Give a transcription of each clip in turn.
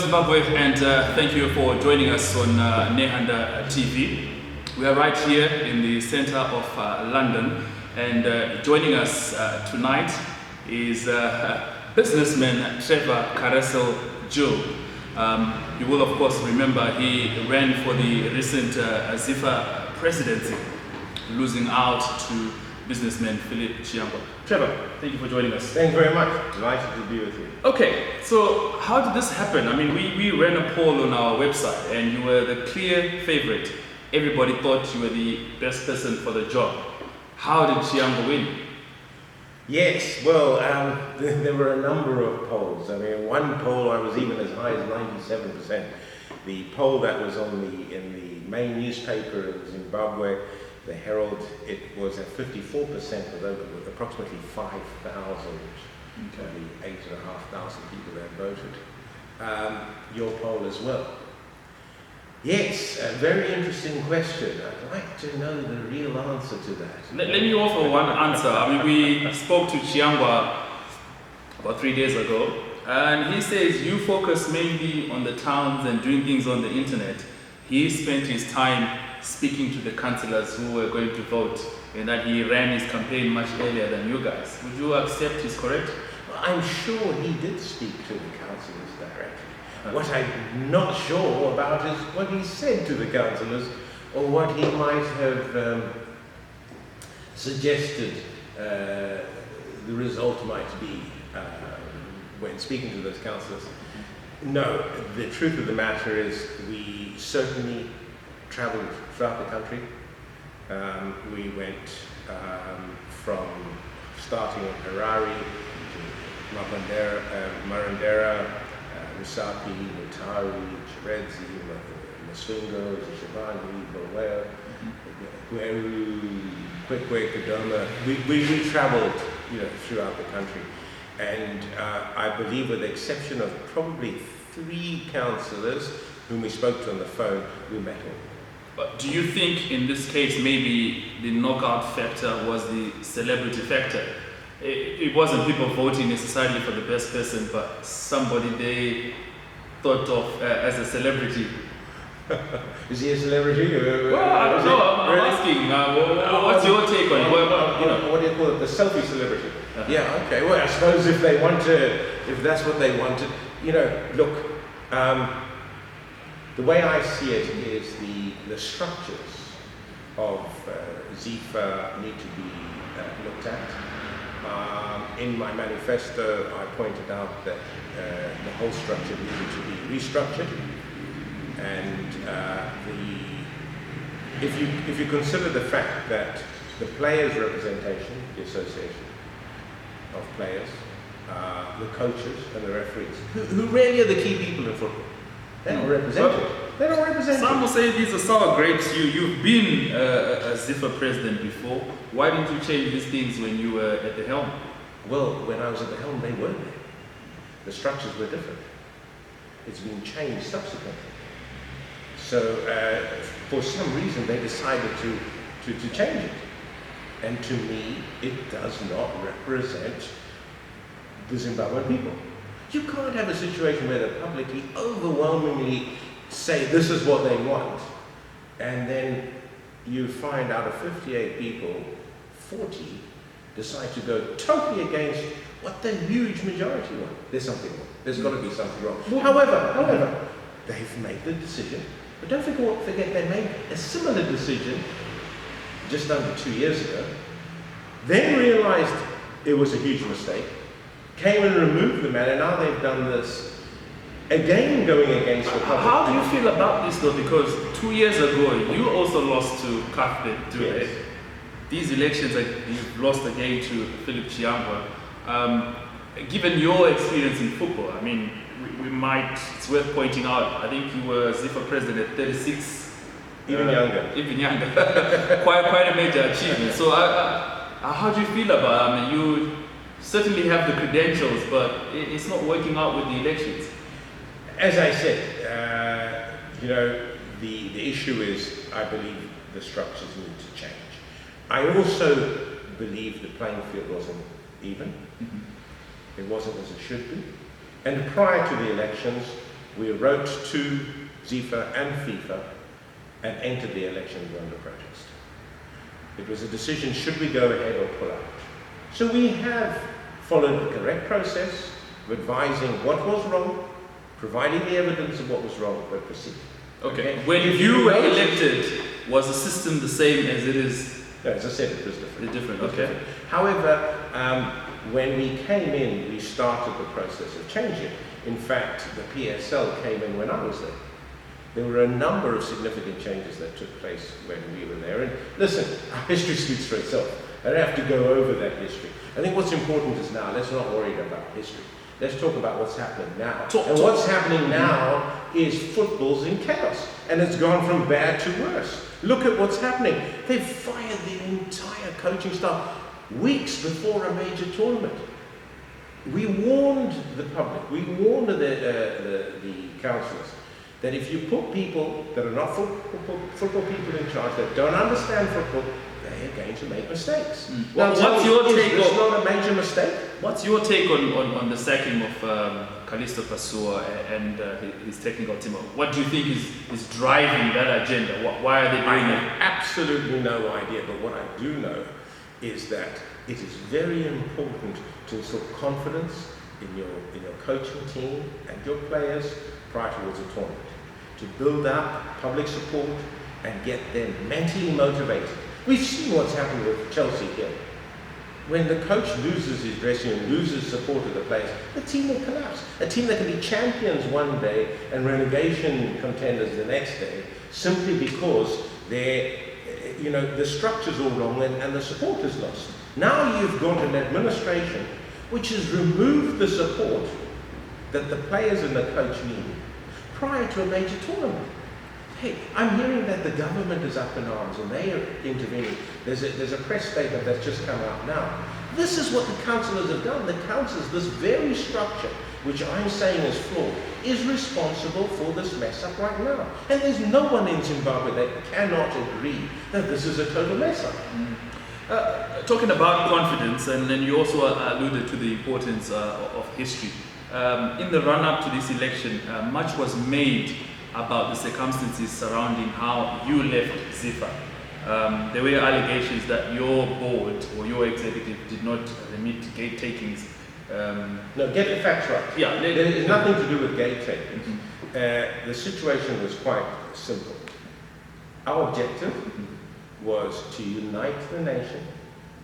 Zimbabwe, and thank you for joining us on Nehanda TV. We are right here in the center of London, and joining us tonight is businessman Trevor Carelse-Juul. You will of course remember he ran for the recent ZIFA presidency, losing out to businessman Philip Chiangwa. Trevor, thank you for joining us. Thank you very much. Delighted to be with you. Okay, so how did this happen? I mean, we ran a poll on our website and you were the clear favorite. Everybody thought you were the best person for the job. How did Chiangwa win? Yes, well, there were a number of polls. I mean, one poll I was even as high as 97%. The poll that was in the main newspaper in Zimbabwe, the Herald, it was at 54% with approximately 5,000 of the 8,500 people that voted. Your poll as well. Yes, a very interesting question. I'd like to know the real answer to that. Let me offer one answer. I mean, we spoke to Chiangwa about 3 days ago, and he says you focus mainly on the towns and doing things on the internet. He spent his time speaking to the councillors who were going to vote, and that he ran his campaign much earlier than you guys. Would you accept he's correct? Well, I'm sure he did speak to the councillors directly. What I'm not sure about is what he said to the councillors, or what he might have suggested the result might be when speaking to those councillors. No, the truth of the matter is we certainly travelled throughout the country. We went from starting in Harare to Marandera, Lusaka, Mutari, Chiredzi, Masungo, Shivani, Bulawayo, Gweru, Kwekwe, Kadoma. We travelled, throughout the country, and I believe, with the exception of probably 3 councillors whom we spoke to on the phone, we met all. But do you think in this case maybe the knockout factor was the celebrity factor? It wasn't people voting necessarily for the best person, but somebody they thought of as a celebrity. Is he a celebrity? Well, I don't know. I'm asking. What's your take on it? What do you call it? The selfie celebrity. Yeah. Okay. Well, I suppose if that's what they wanted, look. The way I see it is the structures of ZIFA need to be looked at. In my manifesto, I pointed out that the whole structure needed to be restructured, and if you consider the fact that the players' representation, the association of players, the coaches and the referees, who really are the key people in football, they're not represented. They're not represented. Some will say these are sour grapes. You've been a ZIFA president before. Why didn't you change these things when you were at the helm? Well, when I was at the helm, they weren't there. The structures were different. It's been changed subsequently. So, for some reason, they decided to change it. And to me, it does not represent the Zimbabwean people. You can't have a situation where they publicly, overwhelmingly say this is what they want, and then you find out of 58 people, 40 decide to go totally against what the huge majority want. There's something wrong. There's got to be something wrong. However, they've made the decision. But don't forget they made a similar decision just under 2 years ago, then realized it was a huge mistake, came and removed the man, and now they've done this again, going against the public. How do you feel about this though? Because 2 years ago, you also lost to Cuthbert Dube. Yes. These elections, you've lost again to Philip Chiangwa. Given your experience in football, I mean, it's worth pointing out, I think you were ZIFA president at 36. Even younger. quite a major achievement. So how do you feel about it? I mean, you certainly have the credentials, but it's not working out with the elections. As I said, the issue is, I believe the structures need to change. I also believe the playing field wasn't even. It wasn't as it should be. And prior to the elections, We wrote to FIFA and FIFA and entered the elections under protest. It was a decision, should we go ahead or pull out? So we have followed the correct process of advising what was wrong, providing the evidence of what was wrong, but proceed. Okay. When you were elected, was the system the same as it is? No, as I said, it was different. Different, okay. However, when we came in, we started the process of changing. In fact, the PSL came in when I was there. There were a number of significant changes that took place when we were there. And listen, our history speaks for itself. I don't have to go over that history. I think what's important is now, let's not worry about history. Let's talk about what's happening now. What's happening now is football's in chaos. And it's gone from bad to worse. Look at what's happening. They've fired the entire coaching staff weeks before a major tournament. We warned the public, we warned the councillors, that if you put people that are not football people in charge, that don't understand football, they are going to make mistakes. Now, what's your take on? It's not a major mistake. What's your take on the sacking of Callisto Pasua and his technical team? What do you think is driving that agenda? Why are they doing it? I have absolutely no idea, but what I do know is that it is very important to instill confidence in your coaching team and your players prior towards a tournament, to build up public support and get them mentally motivated. We've seen what's happened with Chelsea here. When the coach loses his dressing room, loses support of the players, the team will collapse. A team that can be champions one day and relegation contenders the next day, simply because the structure's all wrong and the support is lost. Now you've got an administration which has removed the support that the players and the coach need prior to a major tournament. Hey, I'm hearing that the government is up in arms and they are intervening. There's a press statement that's just come out now. This is what the councillors have done. The councillors, this very structure, which I'm saying is flawed, is responsible for this mess up right now. And there's no one in Zimbabwe that cannot agree that this is a total mess up. Talking about confidence, and then you also alluded to the importance of history. In the run-up to this election, much was made about the circumstances surrounding how you left ZIFA. There were allegations that your board or your executive did not remit gate takings. No, get the facts right. Yeah, there's nothing to do with gate takings. The situation was quite simple. Our objective was to unite the nation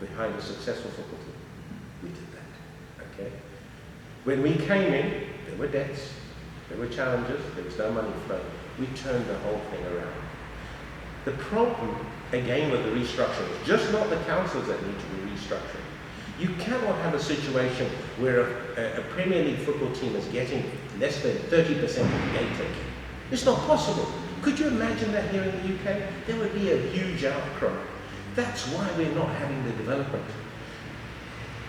behind a successful football team. We did that, okay? When we came in, there were debts, there were challenges, there was no money flowing. We turned the whole thing around. The problem, again, with the restructuring, is just not the councils that need to be restructured. You cannot have a situation where a Premier League football team is getting less than 30% of the gate taking. It's not possible. Could you imagine that here in the UK? There would be a huge outcry. That's why we're not having the development.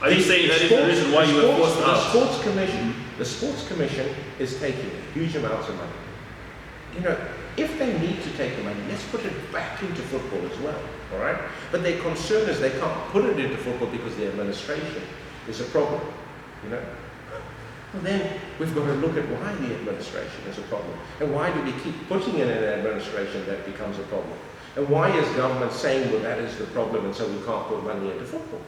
Are you saying that is the reason why you were forced out? The Sports Commission is taking huge amounts of money. You know, if they need to take the money, let's put it back into football as well, all right? But their concern is they can't put it into football because the administration is a problem, you know? Well, then we've got to look at why the administration is a problem. And why do we keep putting in an administration that becomes a problem? And why is government saying, well, that is the problem and so we can't put money into football?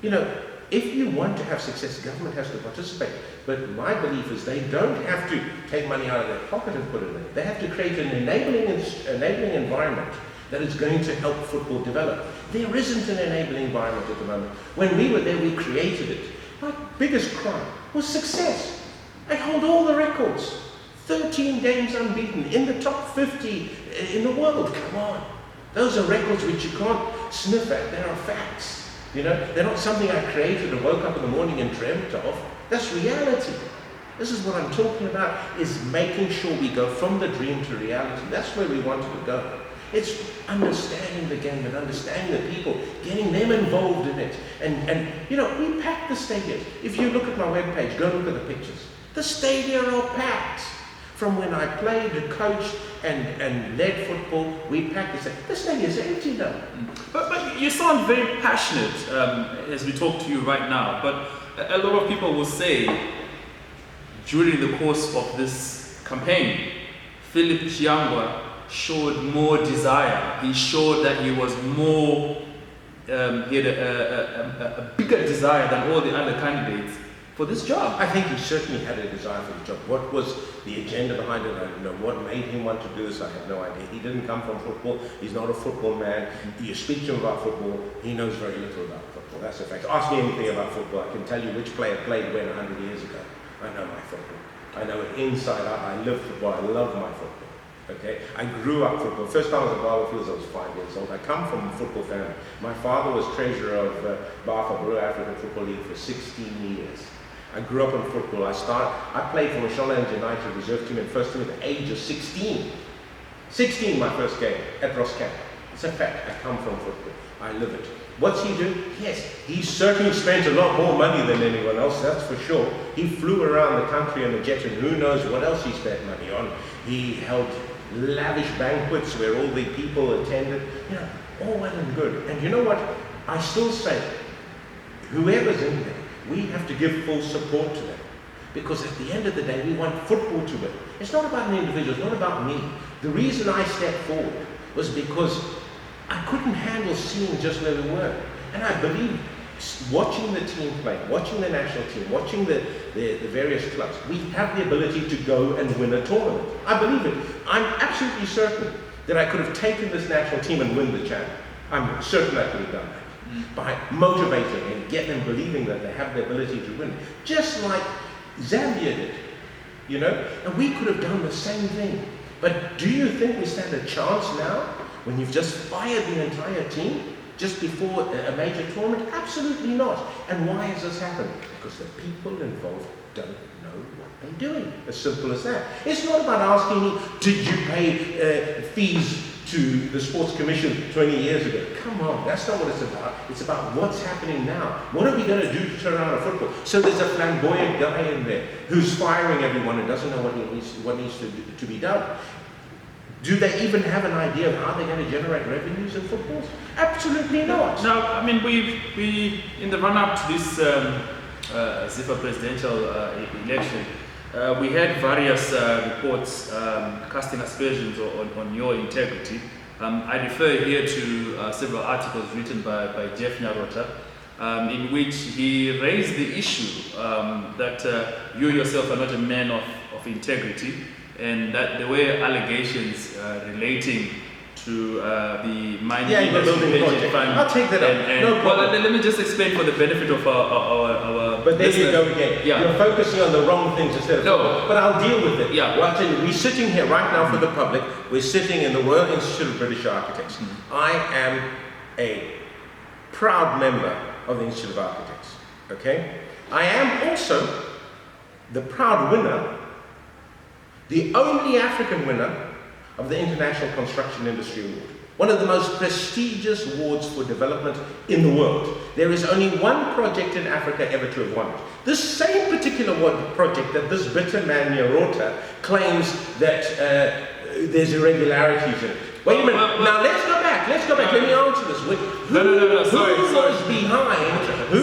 You know, if you want to have success, government has to participate. But my belief is they don't have to take money out of their pocket and put it in. They have to create an enabling environment that is going to help football develop. There isn't an enabling environment at the moment. When we were there, we created it. My biggest crime was success. I hold all the records. 13 games unbeaten, in the top 50 in the world. Come on. Those are records which you can't sniff at. They are facts. You know, they're not something I created and woke up in the morning and dreamt of. That's reality. This is what I'm talking about, is making sure we go from the dream to reality. That's where we wanted to go. It's understanding the game and understanding the people, getting them involved in it. And you know, we packed the stadiums. If you look at my webpage, go look at the pictures. The stadia are packed. From when I played and coached and led football, we packed the stadium is empty now. But you sound very passionate as we talk to you right now. But a lot of people will say, during the course of this campaign, Philip Chiangwa showed more desire. He showed that he was more, he had a bigger desire than all the other candidates for this job. I think he certainly had a desire for the job. What was the agenda behind it? I don't know. What made him want to do this? I have no idea. He didn't come from football. He's not a football man. You speak to him about football, he knows very little about football. That's a fact. Ask me anything about football. I can tell you which player played when 100 years ago. I know my football. I know it inside out. I live football. I love my football. Okay, I grew up football. First time I was at Zimbabwe Fields, I was 5 years old. I come from a football family. My father was treasurer of Zimbabwe African Football League for 16 years. I grew up in football. I played for Mashonaland United reserve team and first team at the age of 16. 16, my first game at Ross Camp. It's a fact. I come from football. I live it. What's he do? Yes, he certainly spent a lot more money than anyone else, that's for sure. He flew around the country on a jet, and who knows what else he spent money on. He held lavish banquets where all the people attended. You know, all well and good. And you know what? I still say, whoever's in there, we have to give full support to them. Because at the end of the day, we want football to win. It's not about an individual, it's not about me. The reason I stepped forward was because I couldn't handle seeing just where we were. And I believe watching the team play, watching the national team, watching the various clubs, we have the ability to go and win a tournament. I believe it. I'm absolutely certain that I could have taken this national team and win the challenge. I'm certain I could have done that. By motivating and getting them believing that they have the ability to win. Just like Zambia did, you know? And we could have done the same thing. But do you think we stand a chance now when you've just fired the entire team just before a major tournament? Absolutely not. And why has this happened? Because the people involved don't know what they're doing. As simple as that. It's not about asking me, did you pay fees to the Sports Commission 20 years ago? Come on, that's not what it's about. It's about what's happening now. What are we going to do to turn around a football? So there's a flamboyant guy in there who's firing everyone and doesn't know what needs to be done. Do they even have an idea of how they're going to generate revenues in football? Absolutely not. No, I mean, we in the run-up to this Zimbabwe presidential election, we had various reports casting aspersions on your integrity. I refer here to several articles written by Jeff Nyarota, in which he raised the issue that you yourself are not a man of integrity, and that there were allegations relating to the mining building fund. I'll take that up. No problem. Well, let me just explain for the benefit of our But there listeners. you go again. Yeah. You're focusing on the wrong things instead of... No. But I'll deal with it. Yeah. Well, I'll tell you, we're sitting here right now for the public. We're sitting in the Royal Institute of British Architects. I am a proud member of the Institute of Architects. Okay? I am also the proud winner, the only African winner of the International Construction Industry Award. One of the most prestigious awards for development in the world. There is only one project in Africa ever to have won it. This same particular project that this bitter man Nyarota claims that there's irregularities in it. Wait a minute. Now let's go back. Let me answer this. Who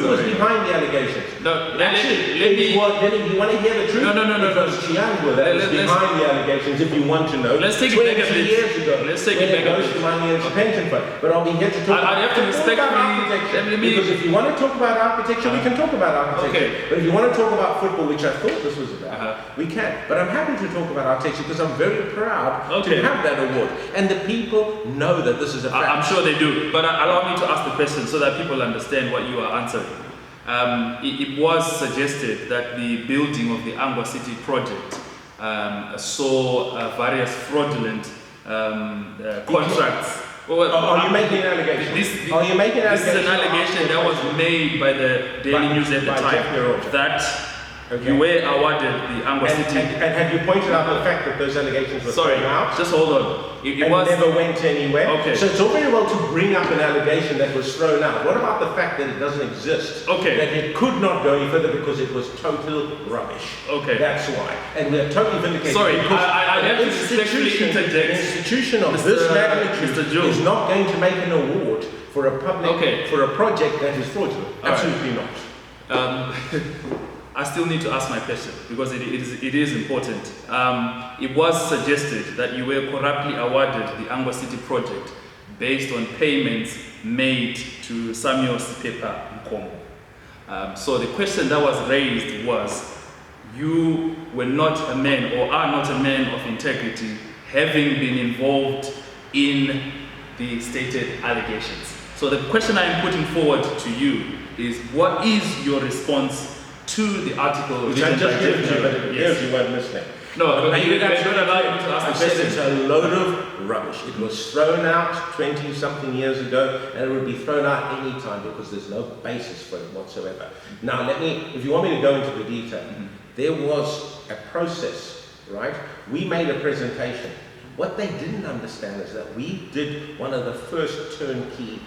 was behind the allegations? No, you want to hear the truth? No. Because Chiangwa that was behind the allegations, if you want to know. Let's take it back a bit. Years ago. Let's take it back a bit. Goes to money into pension fund. But are we here to talk about architecture? Because if you want to talk about architecture, we can talk about architecture. Okay. But if you want to talk about football, which I thought this was about, we can. But I'm happy to talk about architecture because I'm very proud to have that award. And the people know that this is a fact. I'm sure they do. But allow me to ask the question so that people understand what you are answering. It was suggested that the building of the Angwa City project saw various fraudulent contracts. Are you making an allegation? This is an allegation that was made by the Daily News at the time. That you were awarded the Angwa City. And have you pointed out the fact that those allegations were thrown out? Just hold on. It never went anywhere. Okay. So it's all very well to bring up an allegation that was thrown out. What about the fact that it doesn't exist? Okay. That it could not go any further because it was total rubbish. Okay. That's why. And we are totally vindicated. Sorry, I have to respectfully interject. An institution of this magnitude is not going to make an award for a public for a project that is fraudulent. Absolutely not. I still need to ask my question because it is important. It was suggested that you were corruptly awarded the Angwa City project based on payments made to Samuel Sipepa Nkomo. So the question that was raised was, you were not a man or are not a man of integrity, having been involved in the stated allegations. So the question I am putting forward to you is, what is your response to the article? Which I just given to you, but yes. You weren't listening. No, but you don't allow me to ask the question. It's a load of rubbish. It was thrown out 20-something years ago, and it would be thrown out any time because there's no basis for it whatsoever. Now, if you want me to go into the detail, there was a process, right? We made a presentation. What they didn't understand is that we did one of the first turnkey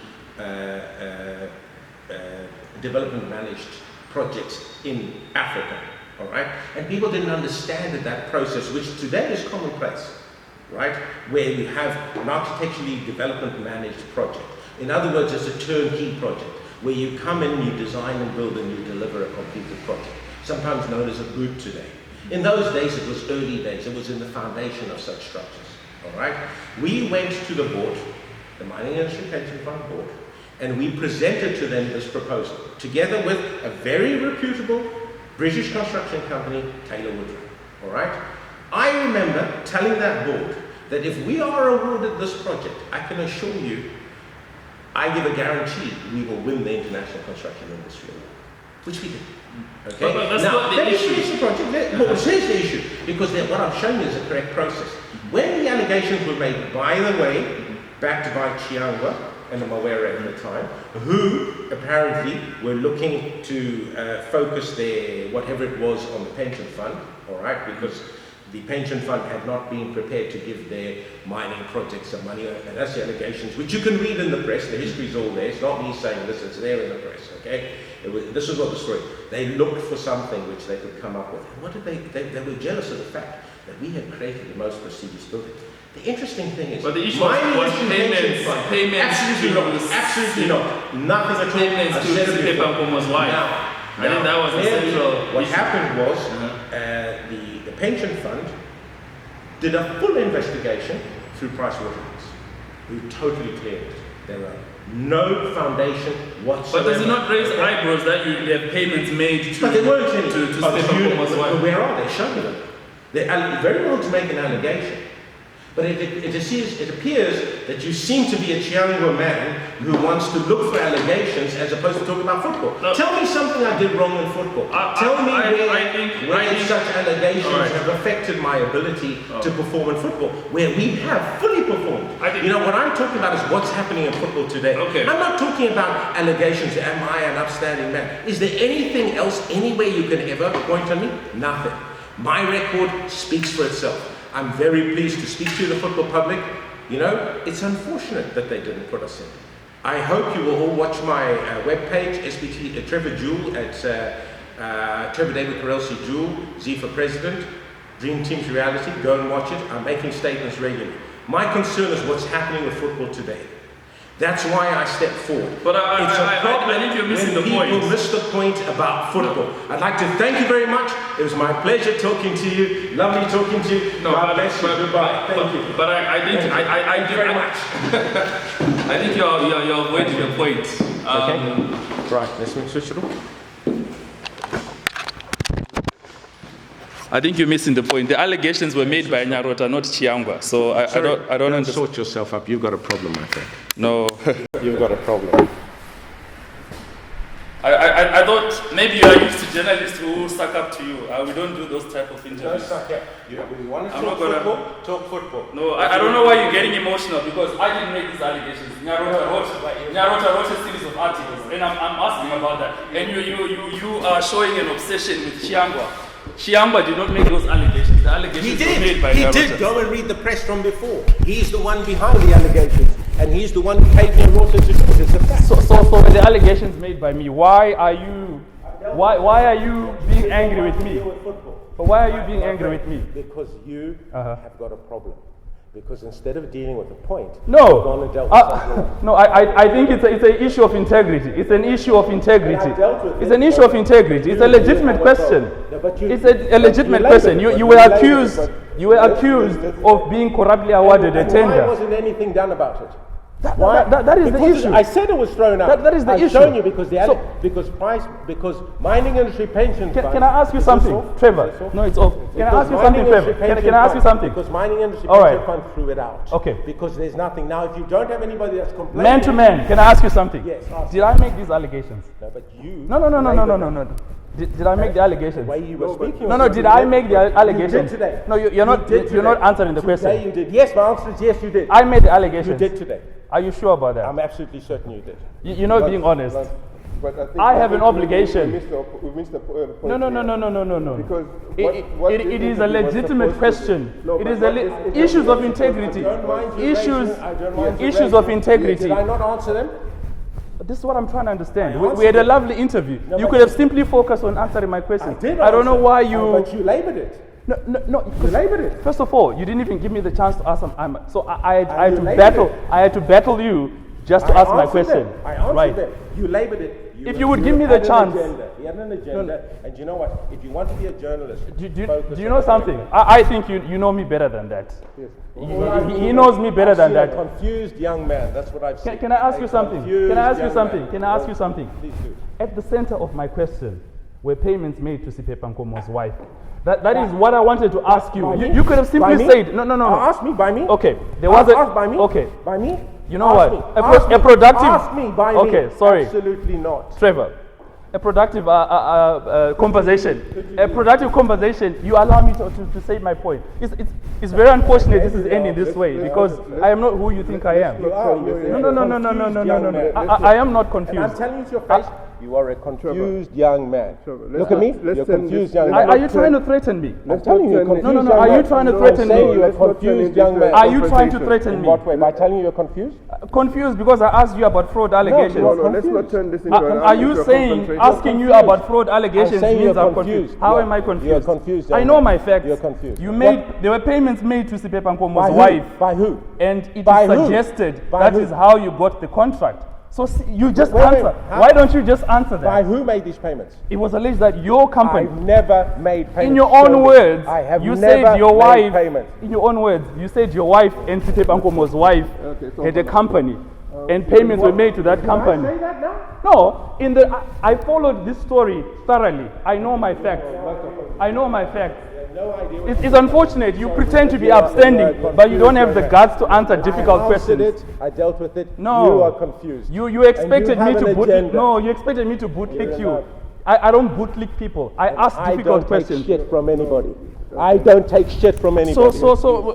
development managed projects in Africa. All right, and people didn't understand that process, which today is commonplace, right? Where you have an architecturally development managed project. In other words, it's a turnkey project where you come in, you design and build, and you deliver a completed project. Sometimes known as a boot today. In those days, it was early days. It was in the foundation of such structures. All right. We went to the board, the Mining Industry Pension Fund board, and we presented to them this proposal, together with a very reputable British construction company, Taylor Woodrow. All right? I remember telling that board that if we are awarded this project, I can assure you, I give a guarantee we will win the International Construction Industry Award, which we did. Okay? But that's not the issue. The project. Here's the issue, because what I'm showing you is the correct process. When the allegations were made, by the way, backed by Chiangwa and Mawere at the time, who apparently were looking to focus their whatever it was on the pension fund, all right, because the pension fund had not been prepared to give their mining projects some money, and that's the allegations, which you can read in the press. The history's all there. It's not me saying this; it's there in the press. Okay, this is what the story. They looked for something which they could come up with. And what did they were jealous of the fact that we had created the most prestigious building. The interesting thing is, but the issue was payments. Absolutely not. Nothing at all. Payments to Sipepa Nkomo's wife. I think that was the central What issue. happened was the pension fund did a full investigation through Pricewaterhouse, who totally cleared it. There were no foundation whatsoever. But does it not raise eyebrows that you have payments made to But there weren't any. to Sipepa Nkomo's wife? Where are they? Show me them. They're very well to make an allegation. But it appears that you seem to be a Chiangwa man who wants to look for allegations as opposed to talk about football. No. Tell me something I did wrong in football. Tell me where such allegations have affected my ability to perform in football, where we have fully performed. You know, what I'm talking about is what's happening in football today. Okay. I'm not talking about allegations, am I an upstanding man? Is there anything else, anywhere you can ever point on me? Nothing. My record speaks for itself. I'm very pleased to speak to the football public. You know, it's unfortunate that they didn't put us in. I hope you will all watch my webpage, SBT Trevor Juul at Trevor Carelse-Juul, Z for President, Dream Team's Reality. Go and watch it. I'm making statements regularly. My concern is what's happening with football today. That's why I stepped forward. But I think you're missing the point. People miss the point about football. I'd like to thank you very much. It was my pleasure talking to you. Lovely talking to you. God bless you. Goodbye. Thank you. But I think thank you very much. I think you're avoiding the point. Okay. Right. Let's switch it off. I think you're missing the point. The allegations were made by Nyarota, not Chiangwa. So I don't understand. Sort yourself up. You've got a problem, my friend. No. You've got a problem. I thought maybe you are used to journalists who suck up to you. We don't do those type of interviews. Don't suck up. We want to talk football. No, I don't know why you're getting emotional, because I didn't make these allegations. Nyarota wrote a series of articles, and I'm asking about that. And you are showing an obsession with Chiangwa. Chiangwa did not make those allegations. The allegations were made by Nyarota. He did. Go and read the press from before. He's the one behind the allegations, and he's the one who paid Nyarota to do it. It's a fact. So the allegations made by me, why are you being angry with me? But why are you being angry with me? Because you have got a problem. Because instead of dealing with the point, No, you've gone and dealt with something else. no. I think it's an issue of integrity. It's an issue of integrity. And I dealt with It's it, an issue of integrity. It's a legitimate question. No, but It's a legitimate question. You were accused. You were accused of being corruptly awarded a And why tender. wasn't anything done about it? That is the Because issue. I said it was thrown out. That is the I've issue. shown you because So- because mining industry pension fund. Can I ask you Is something, this off? Trevor? Is this off? No, it's off. Can I Because ask you mining something, industry Trevor? pension Can I ask you fund- something? Because mining industry All pension right. fund threw it out. Okay. Because there's nothing now. If you don't have anybody that's complaining, Man to man, can I ask you something? Yes, ask. Did I make these allegations? No, but you. No. Did I make the allegations? The way you were speaking. No, did I make the allegations? You did today. No, you're not answering the Today question. you did. Yes, my answer is yes, you did. I made the You allegations. did today. Are you sure about that? I'm absolutely certain you did. You're not being honest. But I think I have an obligation. We missed the point. No. Because It is a legitimate question. It is issues of integrity. I don't mind you Issues raising- of integrity. Did I not answer them? This is what I'm trying to understand. I We had a answered lovely interview. No, You but could have simply focused on answering my questions. did I don't know answer. why Oh, you. but you laboured it. No. You laboured it. First of all, you didn't even give me the chance to ask them. So I had you to laboured battle. it. I had to battle you just to I ask my answered question. them. I answered Right. them. You laboured it. If you would give me the had an chance. agenda. He had an agenda. And you know what? If you want to be a journalist, focus Do you on know the something? agenda. I think you know me better than that. He knows me better I've than seen a that. confused young man. That's what I've seen. Can I ask you something? Confused Can I ask you young something? man. Can I ask you something? Please do. At the center of my question were payments made to Sipepa Nkomo's wife. That is what I wanted to ask you. By me? You could have simply By me? said no. Ask me by me. Okay, there was Ask by me. Okay, By me. you know Ask what? me. A Ask me. productive. Ask me by me. Okay, sorry. Absolutely not. Trevor, a productive conversation. A productive conversation. You allow me to say my point. It's very unfortunate this is ending this way because I am not who you think I am. You are. No. I am not And I'm confused. telling you to your face, you are a confused young man. Look at me. You're a confused young man. Are you trying to threaten me? I'm telling you, you're a confused No. young Are you man. trying to I'm threaten saying me? you're a confused young man. Are you trying to threaten In me? what way? By telling you you're confused? Confused because I asked you about fraud allegations. No, let's not turn this into an Are you amateur saying confrontation. asking you about fraud allegations I'm saying means you're I'm confused? confused. How You're- am I confused? you're confused, I young know man. my facts. You're confused. There were payments made to Sipepa Nkomo's By wife, who? By who? and it By is who? suggested By that who? is how you got the contract. So you just Wait, answer. how? Why don't you just answer that? By who made these payments? It was alleged that your company, I've never made payments. in your Show own me. words, I have you never said your made wife, payments. in your own words, you said your wife and Sipepa Nkomo's wife Okay, so had a hold on. company, and payments were made to that company. Can I say that now? No, I followed this story thoroughly. I know my facts. I know my facts. No idea. what It's unfortunate you pretend to be upstanding, but you don't have the guts to answer difficult I answered questions. it. I dealt with it. No. You are confused. You expected And me you to have an bootlick. agenda. No, you expected me to bootlick You're you. not. I don't bootlick people. I ask I difficult don't questions. take shit from anybody. I don't take shit from anybody. So.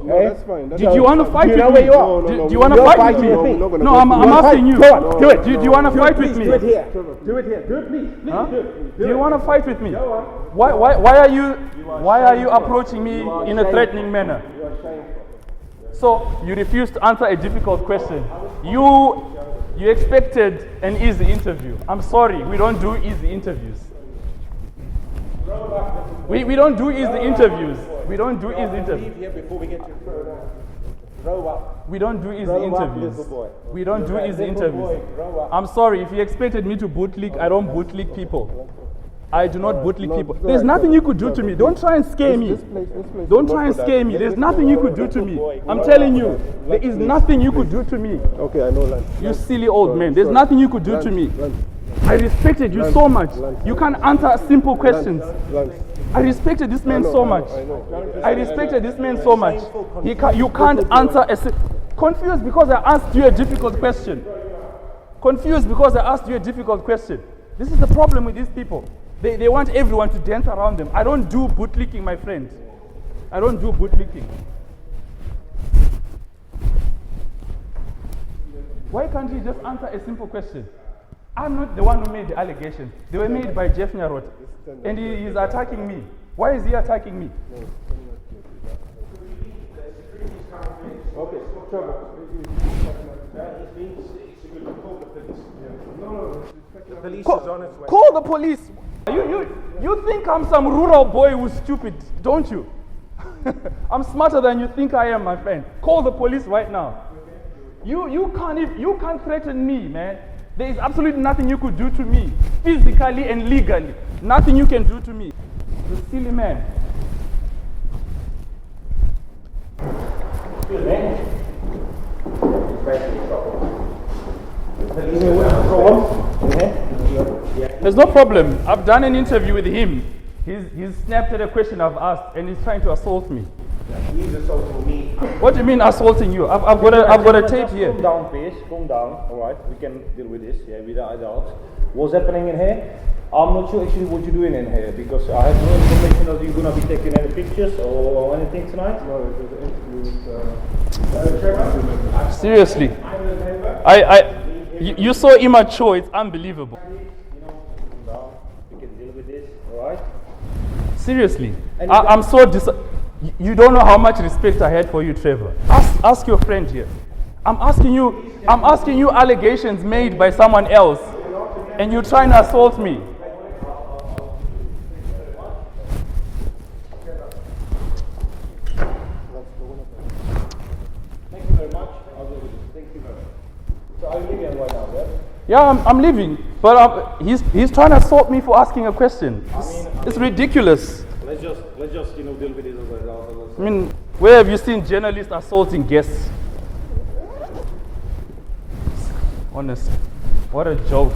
No, that's fine. That's Did you want to fight you with know me? where you are? Do you want to You're fight fighting with with me? me. We're not gonna No, go I'm through that. asking you. Go on, do it. Do you want to fight with Please me? do it here. Do it here. Do it, please. Please Huh? do it. Do you want to fight with me? Go on. Why are you approaching me in a threatening manner? You are shameful. So you refuse to answer a difficult question. You expected an easy interview. I'm sorry, we don't do easy interviews. We don't do easy interviews. We don't do easy interviews. Leave here before we get to throw down. Grow up. We don't do easy Grow up, interviews. little boy. We don't do You're a easy little interviews. boy. Grow up. I'm sorry, if you expected me to bootlick, I don't bootlick people. I do not bootlick people. There's nothing you could do to me. Don't try and scare me. This place Don't is try not and for that. scare me. There's nothing you could do to me. I'm telling you, there is nothing you could do to me. Okay, I know, Lance. You silly old man. There's sorry. nothing you could do to me. I respected you so much. You can't answer simple questions. Lance. I respected this man so much. I know. I respected this man so much. You can't answer confused because I asked you a difficult question. Confused because I asked you a difficult question. This is the problem with these people. They want everyone to dance around them. I don't do bootlicking, my friend. I don't do bootlicking. Why can't you just answer a simple question? I'm not the one who made the allegations. They were made by Jeff Nyarot. And he is attacking me. Why is he attacking me? Okay, Trevor. The police is on its way. Call the police. You think I'm some rural boy who's stupid, don't you? I'm smarter than you think I am, my friend. Call the police right now. You can't threaten me, man. There is absolutely nothing you could do to me, physically and legally. Nothing you can do to me. You silly man. There's no problem. I've done an interview with him. He's snapped at a question I've asked and he's trying to assault me. He's assaulting me. What do you mean assaulting you? I've got a tape here. Calm down, please. Calm down. All right, we can deal with this. Yeah, with the adults. What's happening in here? I'm not sure actually what you're doing in here because I have no information that you're gonna be taking any pictures or anything tonight. No, it was an interview with Seriously. You're so immature, it's unbelievable. Calm down. We can deal with this. All right. Seriously. I'm so you don't know how much respect I had for you, Trevor. Ask your friend here. I'm asking you allegations made by someone else and you're trying to assault me. Thank you very much. I'll do this. Thank you very much. So are you leaving right now, yeah? Yeah, I'm leaving, but he's trying to assault me for asking a question. It's ridiculous. Let's just deal with this as well. I mean, where have you seen journalists assaulting guests? Honestly, what a joke.